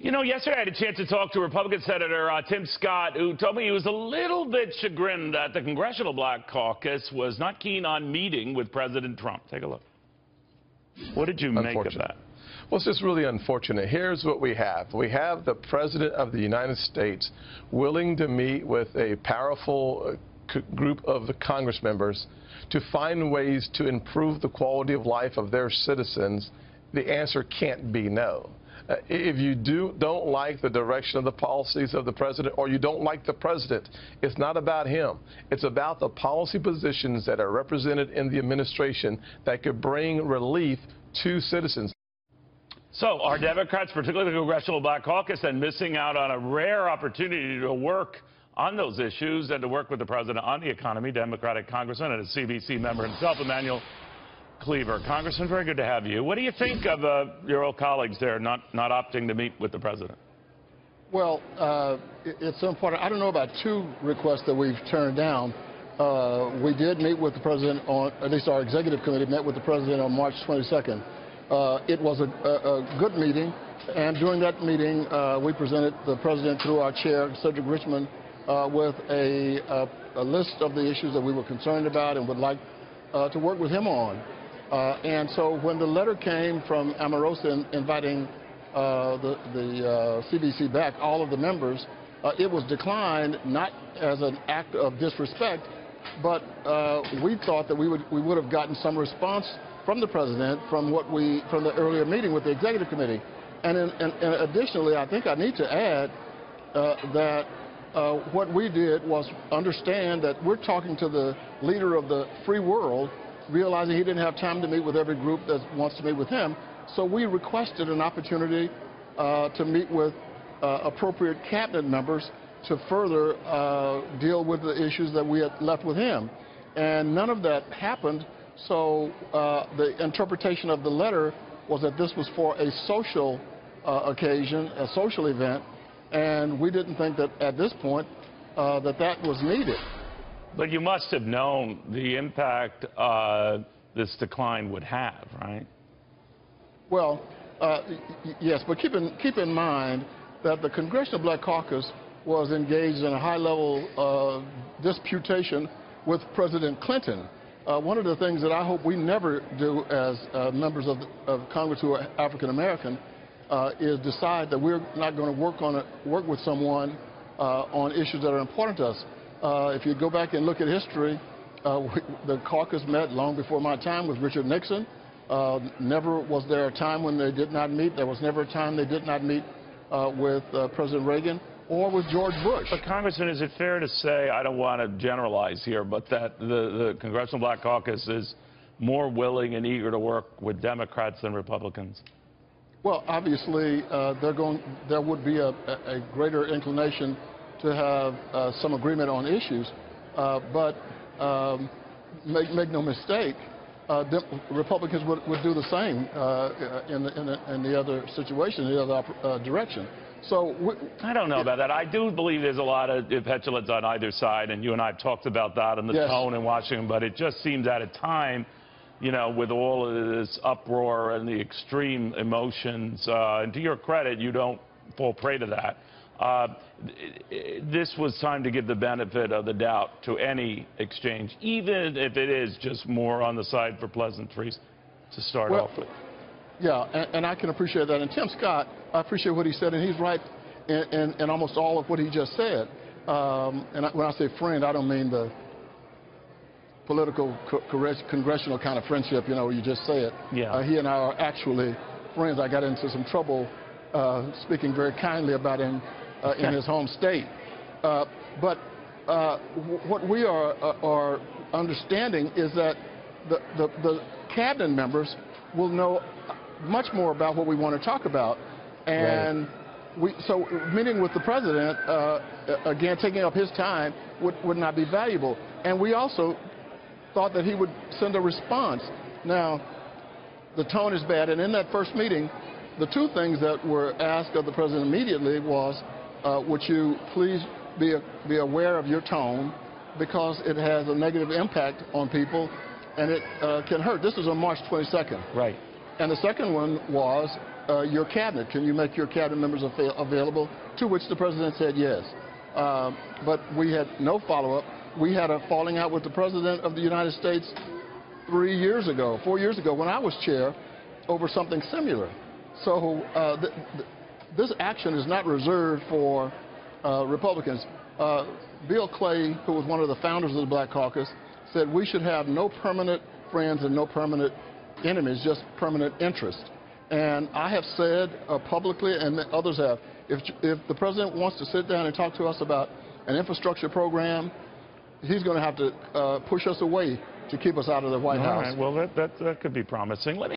You know, yesterday I had a chance to talk to Republican Senator Tim Scott, who told me he was a little bit chagrined that the Congressional Black Caucus was not keen on meeting with President Trump. Take a look. What did you make of that? Well, it's just really unfortunate. Here's what we have. We have the President of the United States willing to meet with a powerful group of the Congress members to find ways to improve the quality of life of their citizens. The answer can't be no. If you don't like the direction of the policies of the president, or you don't like the president, it's not about him. It's about the policy positions that are represented in the administration that could bring relief to citizens. So are Democrats, particularly the Congressional Black Caucus, then missing out on a rare opportunity to work on those issues and to work with the president on the economy? Democratic Congressman and a CBC member himself, Emanuel Cleaver. Congressman, very good to have you. What do you think of your old colleagues there not opting to meet with the president? Well, it's important. I don't know about two requests that we've turned down. We did meet with the president on, at least our executive committee met with the president on March 22nd. It was a good meeting, and during that meeting, we presented the president through our chair, Cedric Richmond, with a list of the issues that we were concerned about and would like to work with him on. And so when the letter came from Omarosa inviting the CBC back, all of the members, it was declined not as an act of disrespect, but we thought that we would have gotten some response from the president from the earlier meeting with the executive committee. And additionally, I think I need to add that what we did was understand that we're talking to the leader of the free world, realizing he didn't have time to meet with every group that wants to meet with him. So we requested an opportunity to meet with appropriate cabinet members to further deal with the issues that we had left with him. And none of that happened. So the interpretation of the letter was that this was for a social occasion, a social event, and we didn't think that at this point that was needed. But you must have known the impact this decline would have, right? Well, yes, but keep in mind that the Congressional Black Caucus was engaged in a high-level disputation with President Clinton. One of the things that I hope we never do as members of Congress who are African American is decide that we're not going to work with someone on issues that are important to us. If you go back and look at history, the caucus met long before my time with Richard Nixon. Never was there a time when they did not meet. There was never a time they did not meet with President Reagan or with George Bush. But, Congressman, is it fair to say, I don't want to generalize here, but that the Congressional Black Caucus is more willing and eager to work with Democrats than Republicans? Well, obviously, there would be a greater inclination to have some agreement on issues, but make no mistake, Republicans would do the same in the other situation, the other direction. So I don't know about that. I do believe there's a lot of petulance on either side, and you and I have talked about that and the tone in Washington, but it just seems at a time, you know, with all of this uproar and the extreme emotions, and to your credit, you don't fall prey to that. This was time to give the benefit of the doubt to any exchange, even if it is just more on the side for pleasantries to start off with. Yeah, and I can appreciate that. And Tim Scott, I appreciate what he said, and he's right in almost all of what he just said. When I say friend, I don't mean the political, congressional kind of friendship, you know, you just say it. Yeah. He and I are actually friends. I got into some trouble speaking very kindly about him in his home state. But what we are understanding is that the cabinet members will know much more about what we want to talk about. And so meeting with the president, again, taking up his time would not be valuable. And we also thought that he would send a response. Now, the tone is bad, and in that first meeting, the two things that were asked of the president immediately was, would you please be aware of your tone, because it has a negative impact on people, and it can hurt. This was on March 22nd. Right. And the second one was your cabinet. Can you make your cabinet members available? To which the president said yes. But we had no follow-up. We had a falling out with the president of the United States 4 years ago, when I was chair, over something similar. So this action is not reserved for Republicans. Bill Clay, who was one of the founders of the Black Caucus, said we should have no permanent friends and no permanent enemies, just permanent interest. And I have said publicly, and others have, if the president wants to sit down and talk to us about an infrastructure program, he's going to have to push us away to keep us out of the White House. All right, well, that could be promising.